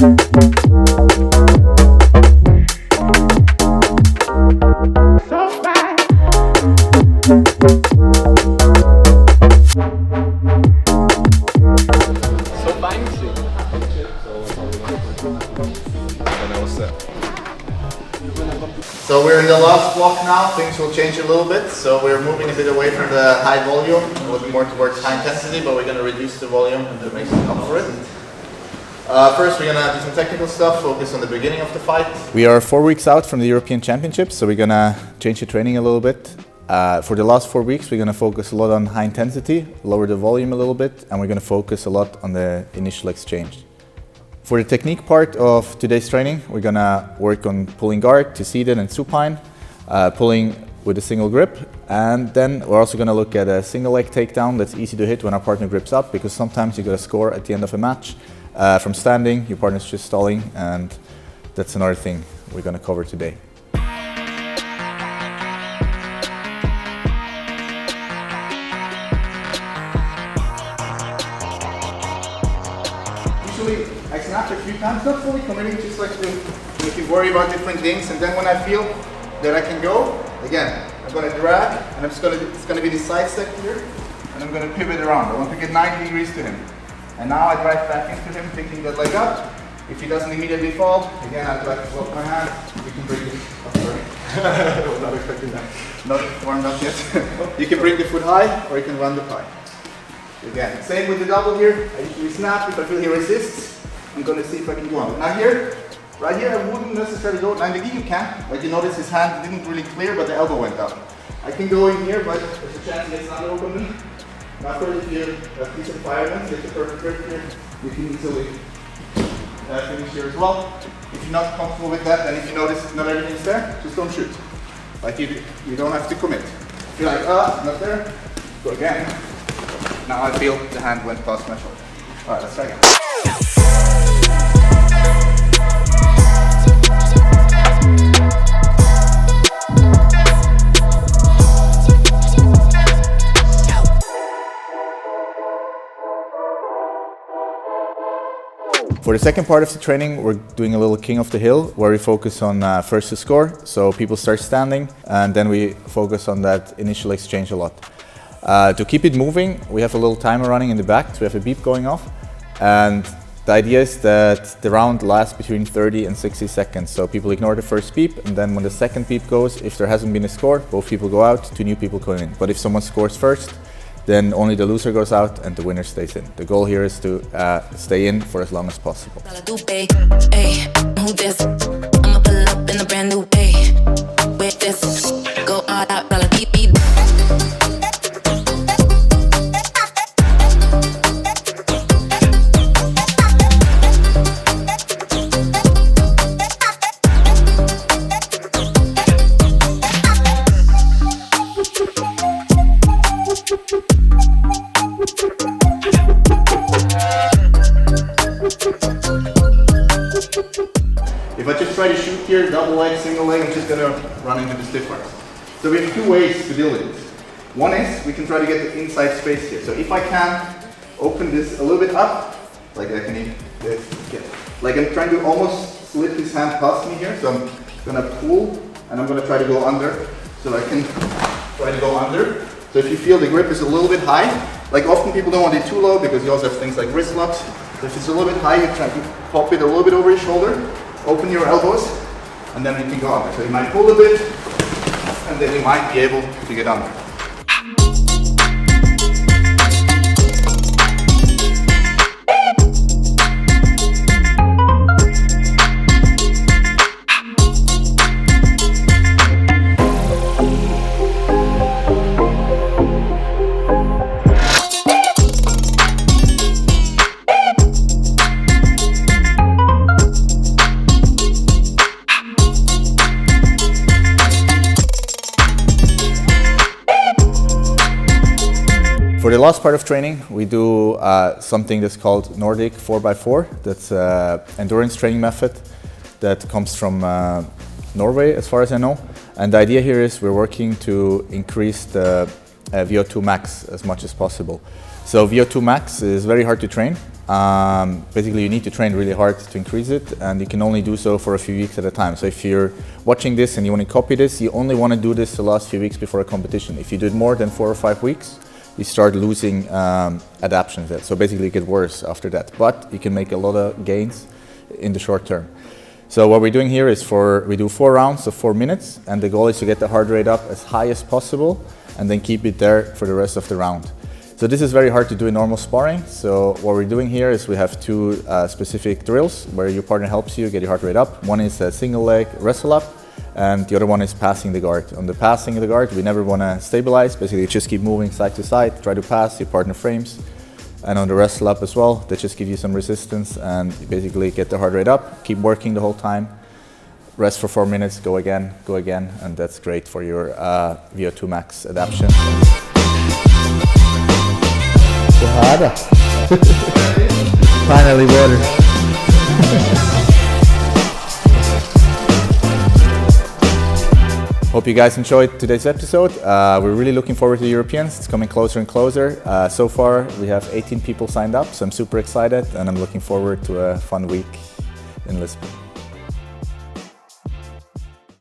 So we're in the last block now, things will change a little bit. So we're moving a bit away from the high volume, looking more towards high intensity, but we're going to reduce the volume to make some up for it. First we're going to do some technical stuff, focus on the beginning of the fight. We are 4 weeks out from the European Championships, so we're going to change the training a little bit. For the last 4 weeks we're going to focus a lot on high intensity, lower the volume a little bit, and we're going to focus a lot on the initial exchange. For the technique part of today's training, we're going to work on pulling guard to seated and supine, pulling with a single grip, and then we're also going to look at a single leg takedown that's easy to hit when our partner grips up, because sometimes you got to score at the end of a match from standing, your partner's just stalling, and that's another thing we're going to cover today. Usually I snap a few times, not fully committing, just like to make you worry about different things, and then when I feel that I can go, again, I'm going to drag, and it's going to be the side step here, and I'm going to pivot around. I want to get 90 degrees to him. And now I drive back into him, picking that leg up. If he doesn't immediately fall, again I try to block my hand. You can bring it up, sorry. I was not expecting that. Not warmed up yet. You can bring the foot high, or you can run the pie. Again, same with the double here. I usually snap. If I feel he resists, I'm going to see if I can go on. Now here, right here, I wouldn't necessarily go 90 degrees. You can. Like you notice his hand didn't really clear, but the elbow went up. I can go in here, but there's a chance he gets under over me. Now, of course, if you have decent firemen, get the perfect grip here, you can easily finish here as well. If you're not comfortable with that, and if you notice not everything's there, just don't shoot. Like you don't have to commit. If you're like, not there, go again. Now I feel the hand went past my shoulder. All right, let's try again. For the second part of the training, we're doing a little king of the hill, where we focus on first to score, so people start standing, and then we focus on that initial exchange a lot. To keep it moving, we have a little timer running in the back, so we have a beep going off, and the idea is that the round lasts between 30 and 60 seconds, so people ignore the first beep, and then when the second beep goes, if there hasn't been a score, both people go out, 2 new people come in. But if someone scores first, then only the loser goes out and the winner stays in. The goal here is to stay in for as long as possible. If I just try to shoot here, double leg, single leg, I'm just going to run into the stiff arms. So we have 2 ways to deal with this. One is we can try to get the inside space here. So if I can open this a little bit up, like I can like I'm trying to almost slip his hand past me here. So I'm going to pull and I'm going to try to go under. So I can try to go under. So if you feel the grip is a little bit high, like often people don't want it too low because you also have things like wrist locks. So if it's a little bit high, you try to pop it a little bit over your shoulder. Open your elbows, and then you can go under. So you might pull a bit, and then you might be able to get under. For the last part of training, we do something that's called Nordic 4x4. That's an endurance training method that comes from Norway, as far as I know. And the idea here is we're working to increase the VO2 max as much as possible. So VO2 max is very hard to train. basically you need to train really hard to increase it, and you can only do so for a few weeks at a time. So if you're watching this and you want to copy this, you only want to do this the last few weeks before a competition. If you do it more than 4 or 5 weeks, you start losing adaptations. So basically you get worse after that, but you can make a lot of gains in the short term. So what we're doing here is we do 4 rounds of 4 minutes, and the goal is to get the heart rate up as high as possible and then keep it there for the rest of the round. So this is very hard to do in normal sparring. So what we're doing here is we have 2 specific drills where your partner helps you get your heart rate up. One is a single leg wrestle up, and the other one is passing the guard. On the passing the guard, we never want to stabilize. Basically, you just keep moving side to side, try to pass, your partner frames. And on the wrestle up as well, they just give you some resistance and you basically get the heart rate up, keep working the whole time, rest for 4 minutes, go again, and that's great for your VO2 max adaptation. Porrada. Finally water. Hope you guys enjoyed today's episode. We're really looking forward to the Europeans. It's coming closer and closer. So far we have 18 people signed up, so I'm super excited and I'm looking forward to a fun week in Lisbon.